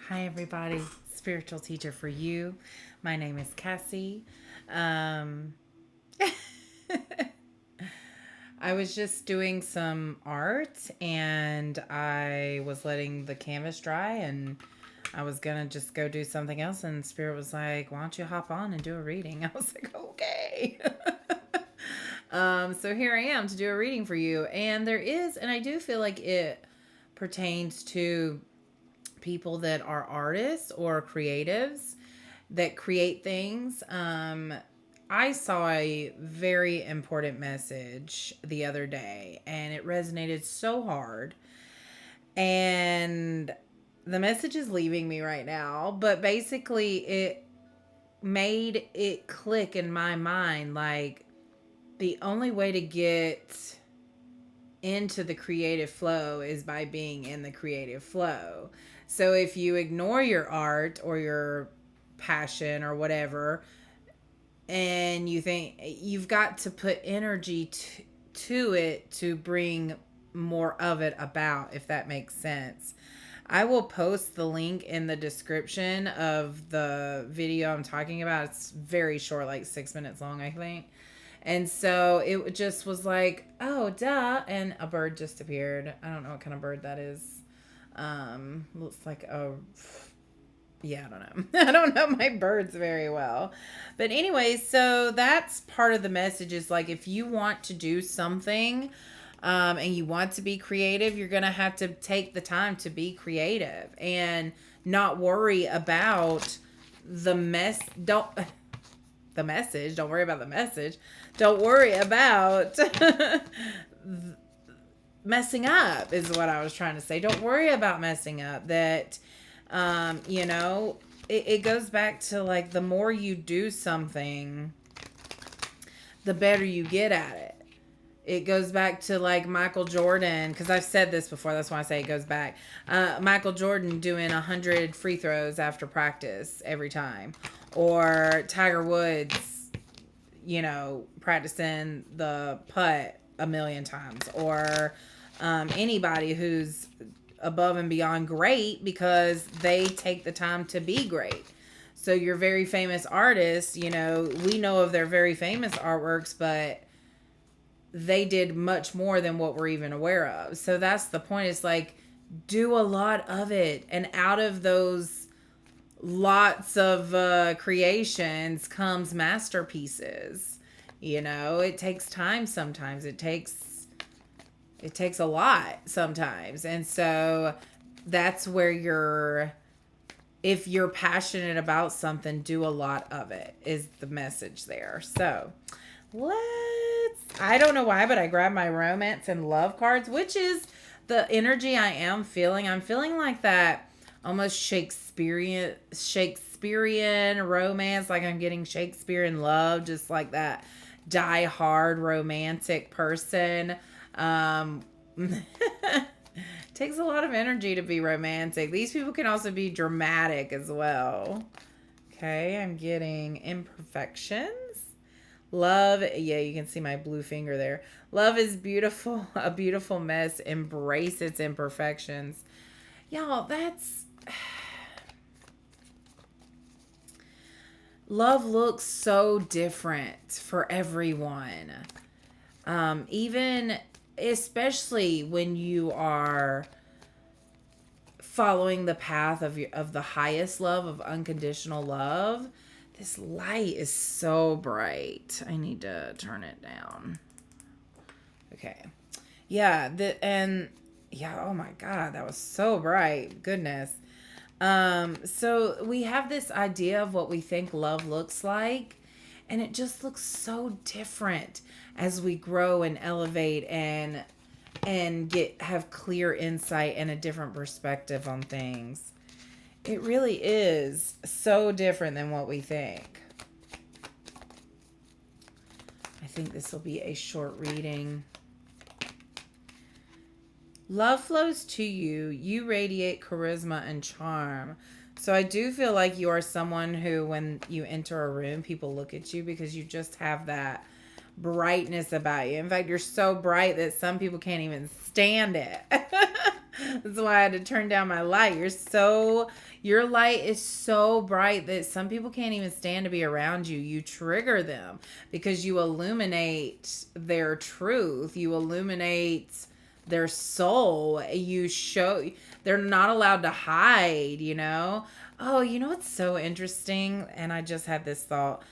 Hi, everybody. Spiritual teacher for you. My name is Cassie. Um, I was just doing some art and I was letting the canvas dry and I was going to just go do something else. And Spirit was like, why don't you hop on and do a reading? I was like, okay. So here I am to do a reading for you. And I do feel like it pertains to people that are artists or creatives that create things. I saw a very important message the other day and it resonated so hard. And the message is leaving me right now, but basically, it made it click in my mind like the only way to get into the creative flow is by being in the creative flow. So if you ignore your art or your passion or whatever, and you think you've got to put energy to it to bring more of it about, if that makes sense. I will post the link in the description of the video I'm talking about. It's very short, like 6 minutes long, I think. And so it just was like, oh, duh. And a bird just appeared. I don't know what kind of bird that is. Looks like a, yeah, I don't know. I don't know my birds very well. But anyway, so that's part of the message is like if you want to do something and you want to be creative, you're going to have to take the time to be creative and not worry about the mess. Don't the message. Don't worry about the message. Don't worry about messing up, is what I was trying to say. Don't worry about messing up. That, you know, it goes back to like the more you do something, the better you get at it. It goes back to like Michael Jordan, because I've said this before. That's why I say it goes back. Michael Jordan doing 100 free throws after practice every time, or Tiger Woods, you know, practicing the putt a million times, or anybody who's above and beyond great because they take the time to be great. So your very famous artists, you know, we know of their very famous artworks, but they did much more than what we're even aware of. So that's the point. It's like, do a lot of it. And out of those lots of creations comes masterpieces. You know, it takes time sometimes. It takes a lot sometimes. And so that's where if you're passionate about something, do a lot of it, is the message there. So I don't know why, but I grabbed my romance and love cards, which is the energy I am feeling. I'm feeling like that almost Shakespearean romance, like I'm getting Shakespearean love, just like that die hard romantic person. Takes a lot of energy to be romantic. These people can also be dramatic as well. Okay, I'm getting imperfections. Love, yeah, you can see my blue finger there. Love is beautiful, a beautiful mess. Embrace its imperfections. Y'all, that's. Love looks so different for everyone. Even, especially when you are following the path of the highest love, of unconditional love. This light is so bright. I need to turn it down. Okay. Yeah, oh my God, that was so bright. Goodness. So we have this idea of what we think love looks like, and it just looks so different as we grow and elevate and have clear insight and a different perspective on things. It really is so different than what we think. I think this will be a short reading. Love flows to you. You radiate charisma and charm. So I do feel like you are someone who, when you enter a room, people look at you because you just have that brightness about you. In fact, you're so bright that some people can't even stand it. That's why I had to turn down my light. Your light is so bright that some people can't even stand to be around you. You trigger them because you illuminate their truth. You illuminate their soul. You show they're not allowed to hide, you know? Oh, you know what's so interesting? And I just had this thought.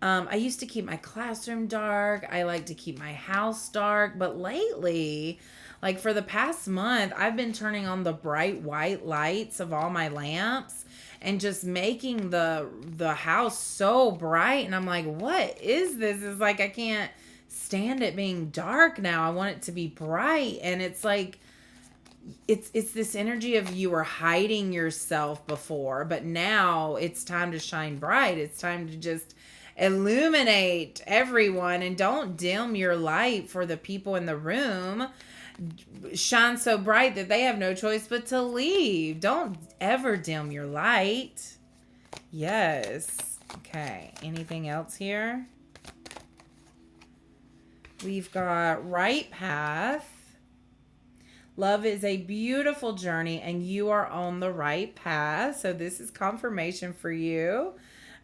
I used to keep my classroom dark. I like to keep my house dark. But lately, like for the past month, I've been turning on the bright white lights of all my lamps and just making the house so bright. And I'm like, what is this? It's like I can't stand it being dark now. I want it to be bright. And it's like it's this energy of you were hiding yourself before, but now it's time to shine bright. It's time to just illuminate everyone and don't dim your light for the people in the room. Shine so bright that they have no choice but to leave. Don't ever dim your light. Yes. Okay. Anything else here? We've got right path. Love is a beautiful journey and you are on the right path. So this is confirmation for you.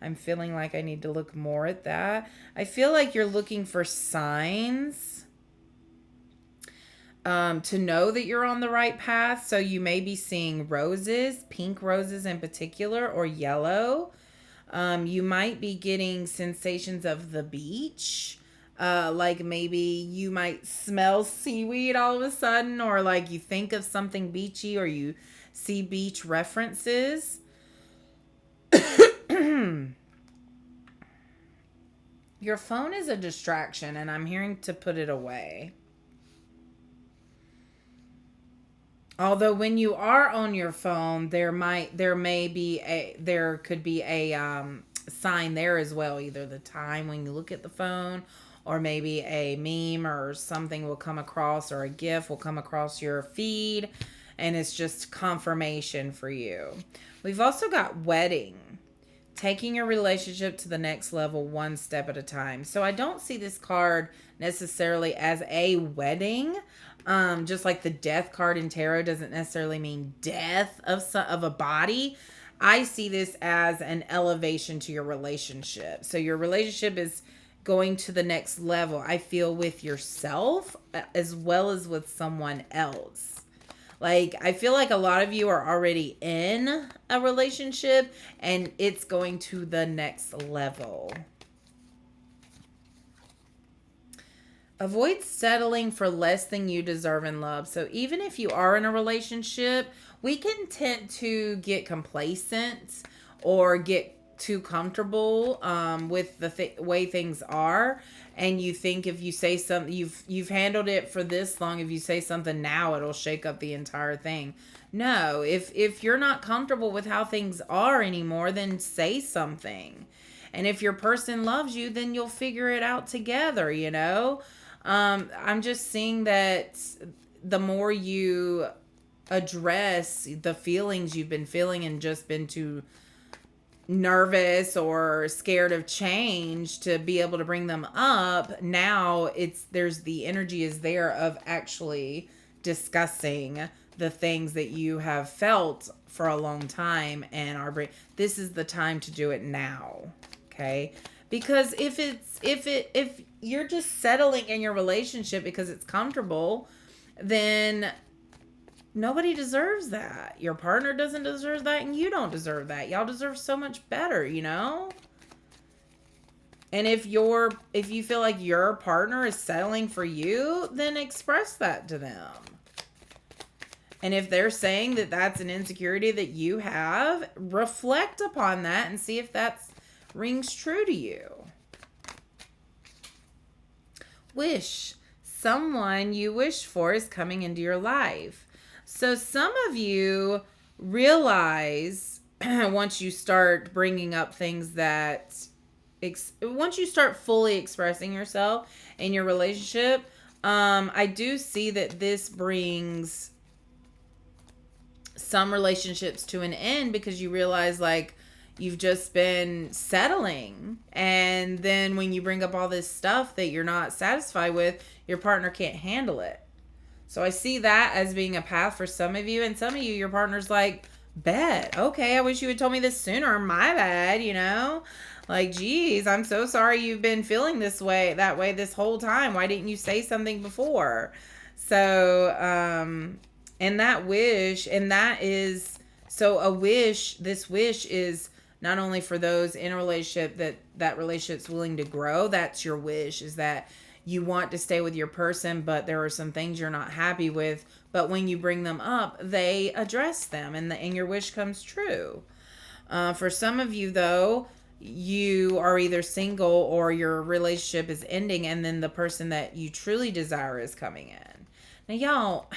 I'm feeling like I need to look more at that. I feel like you're looking for signs to know that you're on the right path. So you may be seeing roses, pink roses in particular, or yellow. You might be getting sensations of the beach. Like maybe you might smell seaweed all of a sudden, or like you think of something beachy or you see beach references. Your phone is a distraction and I'm hearing to put it away. Although when you are on your phone, there could be a sign there as well, either the time when you look at the phone or maybe a meme or something will come across or a GIF will come across your feed and it's just confirmation for you. We've also got wedding. Taking your relationship to the next level one step at a time. So I don't see this card necessarily as a wedding. Just like the death card in tarot doesn't necessarily mean death of a body. I see this as an elevation to your relationship. So your relationship is going to the next level, I feel, with yourself as well as with someone else. Like, I feel like a lot of you are already in a relationship and it's going to the next level. Avoid settling for less than you deserve in love. So even if you are in a relationship, we can tend to get complacent or get too comfortable with the way things are, and you think if you say something, you've handled it for this long, if you say something now it'll shake up the entire thing. No, if you're not comfortable with how things are anymore, then say something. And if your person loves you, then you'll figure it out together, you know. I'm just seeing that the more you address the feelings you've been feeling and just been too nervous or scared of change to be able to bring them up, now there's the energy is there of actually discussing the things that you have felt for a long time and this is the time to do it now. Okay? Because if you're just settling in your relationship because it's comfortable, then nobody deserves that. Your partner doesn't deserve that, and you don't deserve that. Y'all deserve so much better, you know? And if you feel like your partner is settling for you, then express that to them. And if they're saying that that's an insecurity that you have, reflect upon that and see if that rings true to you. Wish. Someone you wish for is coming into your life. So some of you realize once you start bringing up things that, once you start fully expressing yourself in your relationship, I do see that this brings some relationships to an end because you realize like you've just been settling. And then when you bring up all this stuff that you're not satisfied with, your partner can't handle it. So I see that as being a path for some of you. And some of you, your partner's like, bet. Okay, I wish you had told me this sooner. My bad, you know? Like, geez, I'm so sorry you've been feeling that way this whole time. Why didn't you say something before? So, and that wish, and that is, so a wish, this wish is not only for those in a relationship that relationship's willing to grow. That's your wish, is that you want to stay with your person, but there are some things you're not happy with. But when you bring them up, they address them, and your wish comes true. For some of you, though, you are either single or your relationship is ending, and then the person that you truly desire is coming in. Now, y'all,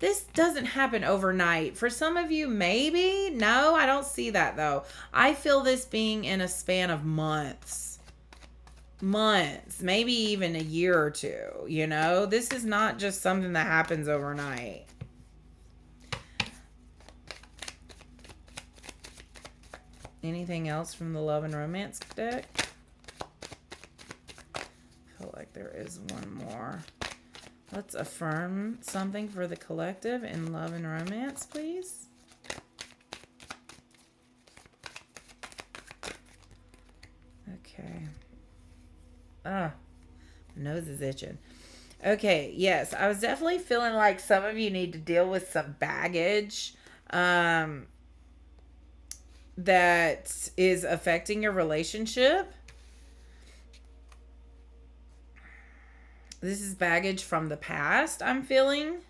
this doesn't happen overnight. For some of you, maybe. No, I don't see that, though. I feel this being in a span of months, maybe even a year or two. You know, this is not just something that happens overnight. Anything else from the love and romance deck? I feel like there is one more. Let's affirm something for the collective in love and romance, please. Okay. My nose is itching. Okay, yes, I was definitely feeling like some of you need to deal with some baggage that is affecting your relationship. This is baggage from the past, I'm feeling.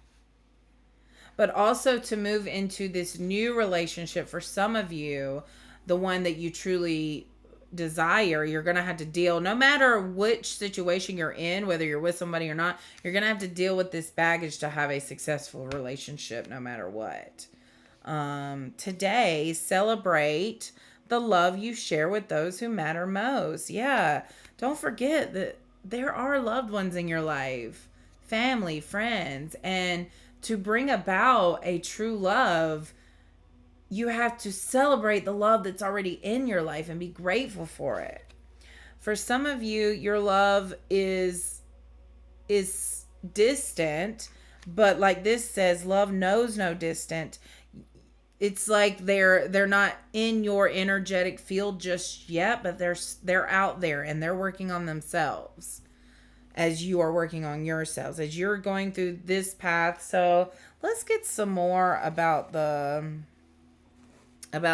But also to move into this new relationship for some of you, the one that you truly desire, you're going to have to deal, no matter which situation you're in, whether you're with somebody or not, you're going to have to deal with this baggage to have a successful relationship no matter what. Today, celebrate the love you share with those who matter most. Yeah, don't forget that there are loved ones in your life, family, friends, and to bring about a true love, you have to celebrate the love that's already in your life and be grateful for it. For some of you, your love is distant, but like this says, love knows no distance. It's like they're not in your energetic field just yet, but they're out there and they're working on themselves as you are working on yourselves, as you're going through this path. So let's get some more about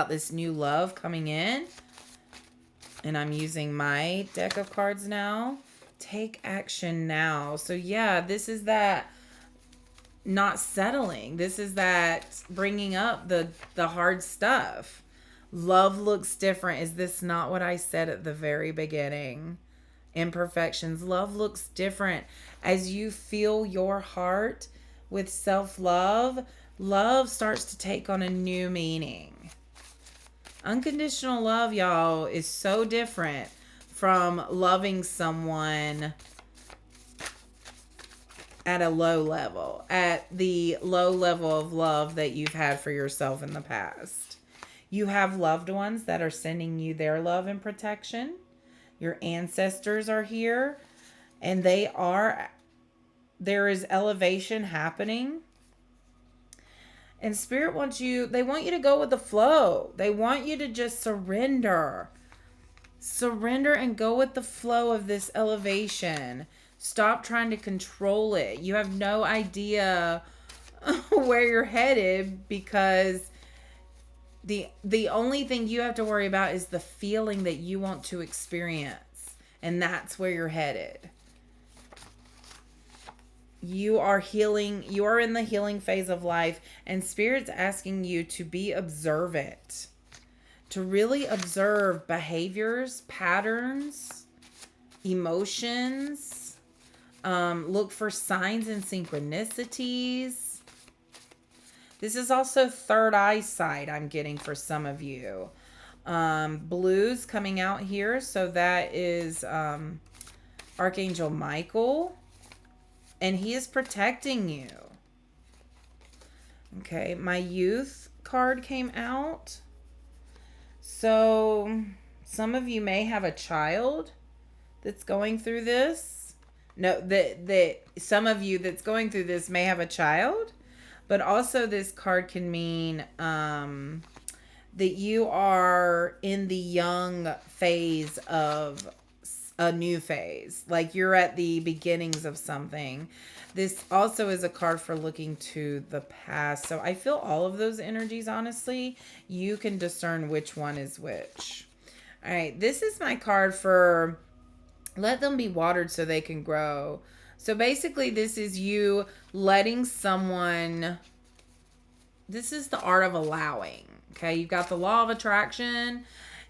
this new love coming in. And I'm using my deck of cards now. Take action now. So yeah, this is that not settling. This is that bringing up the hard stuff. Love looks different. Is this not what I said at the very beginning? Imperfections. Love looks different. As you fill your heart with self-love, love starts to take on a new meaning. Unconditional love, y'all, is so different from loving someone at a low level, at the low level of love that you've had for yourself in the past. You have loved ones that are sending you their love and protection. Your ancestors are here, and there is elevation happening. And Spirit they want you to go with the flow. They want you to just surrender. Surrender and go with the flow of this elevation. Stop trying to control it. You have no idea where you're headed, because the only thing you have to worry about is the feeling that you want to experience. And that's where you're headed. You are healing. You are in the healing phase of life, and Spirit's asking you to be observant, to really observe behaviors, patterns, emotions. Look for signs and synchronicities. This is also third eyesight I'm getting for some of you. Blues coming out here. So that is Archangel Michael. And he is protecting you. Okay, my youth card came out. So some of you may have a child that's going through this. No, that some of you that's going through this may have a child, but also this card can mean that you are in the young phase of a new phase. Like you're at the beginnings of something. This also is a card for looking to the past. So I feel all of those energies, honestly. You can discern which one is which. All right, this is my card for let them be watered so they can grow. So basically, this is you letting someone, this is the art of allowing. Okay, you've got the law of attraction,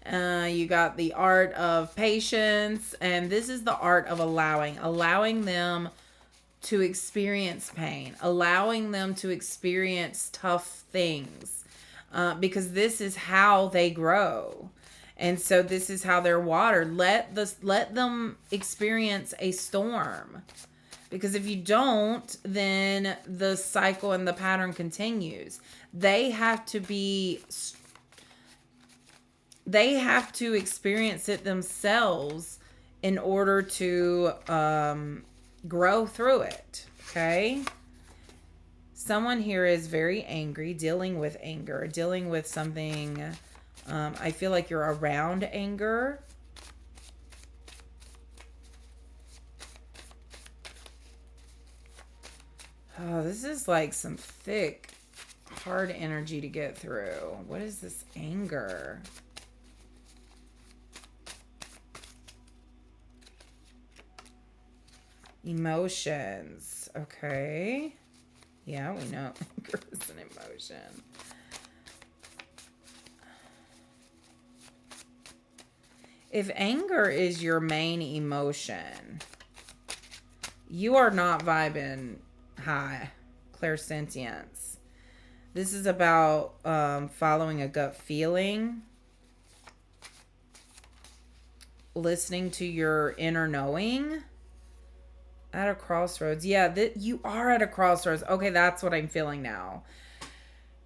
you got the art of patience, and this is the art of allowing them to experience pain, allowing them to experience tough things, because this is how they grow. And so this is how they're watered. Let them experience a storm. Because if you don't, then the cycle and the pattern continues. They have to experience it themselves in order to grow through it. Okay? Someone here is very angry, dealing with anger, dealing with something. I feel like you're around anger. Oh, this is like some thick, hard energy to get through. What is this anger? Emotions. Okay. Yeah, we know anger is an emotion. If anger is your main emotion, you are not vibing high. Clairsentience. This is about following a gut feeling, listening to your inner knowing. At a crossroads. Yeah, you are at a crossroads. Okay, that's what I'm feeling now.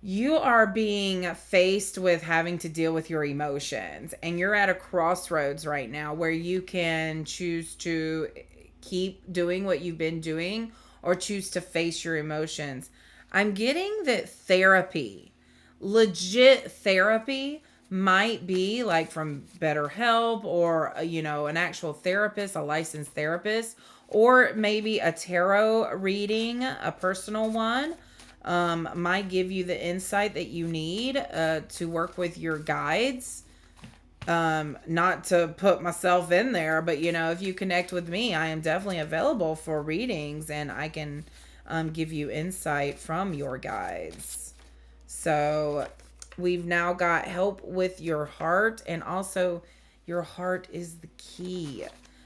You are being faced with having to deal with your emotions, and you're at a crossroads right now where you can choose to keep doing what you've been doing or choose to face your emotions. I'm getting that therapy, legit therapy, might be like from BetterHelp or, an actual therapist, a licensed therapist, or maybe a tarot reading, a personal one, might give you the insight that you need to work with your guides. Not to put myself in there, but if you connect with me, I am definitely available for readings, and I can give you insight from your guides. So we've now got help with your heart, and also your heart is the key.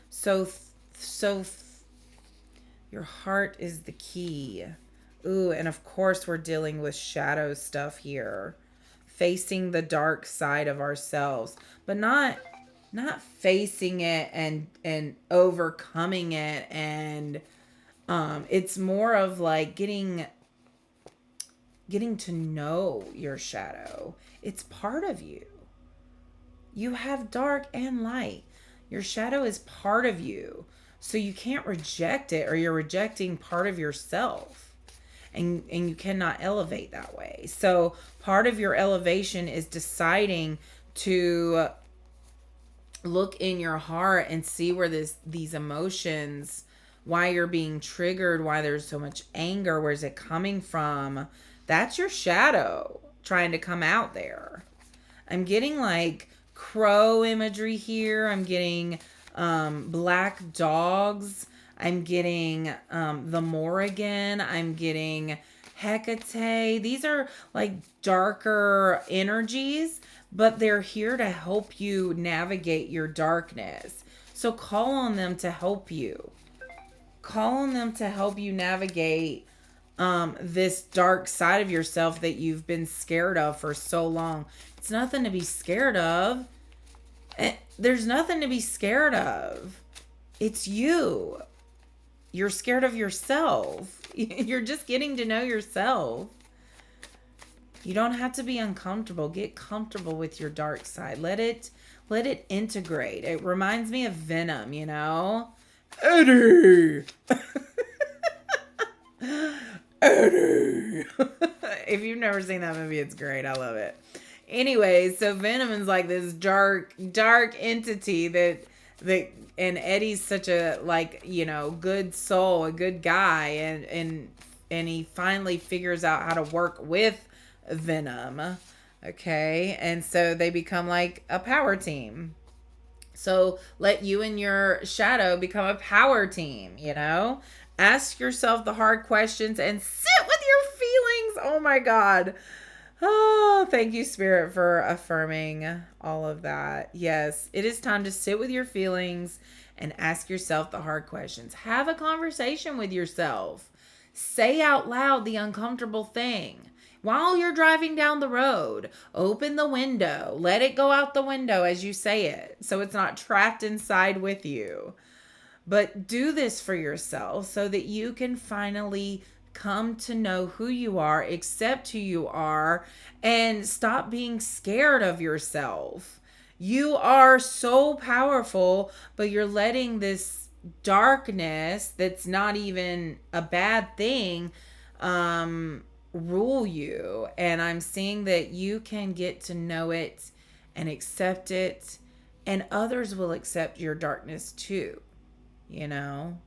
So your heart is the key. Ooh, and of course we're dealing with shadow stuff here. Facing the dark side of ourselves, but not facing it and overcoming it, and it's more of like getting to know your shadow. It's part of you. You have dark and light. Your shadow is part of you. So you can't reject it, or you're rejecting part of yourself. And you cannot elevate that way. So part of your elevation is deciding to look in your heart and see where these emotions, why you're being triggered, why there's so much anger, where's it coming from? That's your shadow trying to come out there. I'm getting like crow imagery here. I'm getting black dogs. I'm getting the Morrigan. I'm getting Hecate. These are like darker energies, but they're here to help you navigate your darkness. So call on them to help you. Call on them to help you navigate this dark side of yourself that you've been scared of for so long. It's nothing to be scared of. There's nothing to be scared of. It's you. You're scared of yourself. You're just getting to know yourself. You don't have to be uncomfortable. Get comfortable with your dark side. Let it integrate. It reminds me of Venom, Eddie. Eddie. If you've never seen that movie, it's great. I love it. Anyway, so Venom is like this dark entity that and Eddie's such a, like, you know, good soul, a good guy, and he finally figures out how to work with Venom. Okay, and so they become like a power team. So let you and your shadow become a power team, you know? Ask yourself the hard questions and sit with your feelings. Oh my God. Oh, thank you, Spirit, for affirming all of that. Yes, it is time to sit with your feelings and ask yourself the hard questions. Have a conversation with yourself. Say out loud the uncomfortable thing. While you're driving down the road, open the window. Let it go out the window as you say it, so it's not trapped inside with you. But do this for yourself so that you can finally come to know who you are, accept who you are, and stop being scared of yourself. You are so powerful, but you're letting this darkness that's not even a bad thing rule you. And I'm seeing that you can get to know it and accept it, and others will accept your darkness too. You know,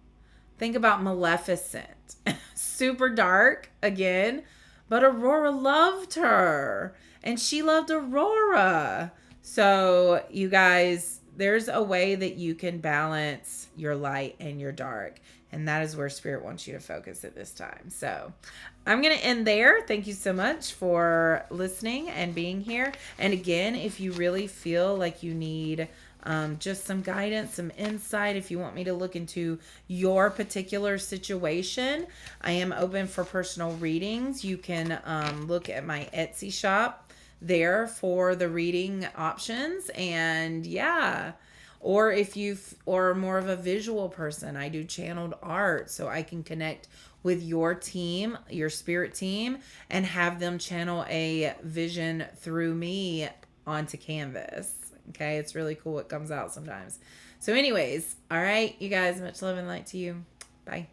think about Maleficent. Super dark again, but Aurora loved her and she loved Aurora. So, you guys, there's a way that you can balance your light and your dark. And that is where Spirit wants you to focus at this time. So, I'm going to end there. Thank you so much for listening and being here. And again, if you really feel like you need just some guidance, some insight, if you want me to look into your particular situation, I am open for personal readings. You can look at my Etsy shop there for the reading options. And yeah, or if you or more of a visual person, I do channeled art, so I can connect with your team, your spirit team, and have them channel a vision through me onto canvas. Okay, it's really cool what comes out sometimes. So anyways, all right, you guys, much love and light to you. Bye.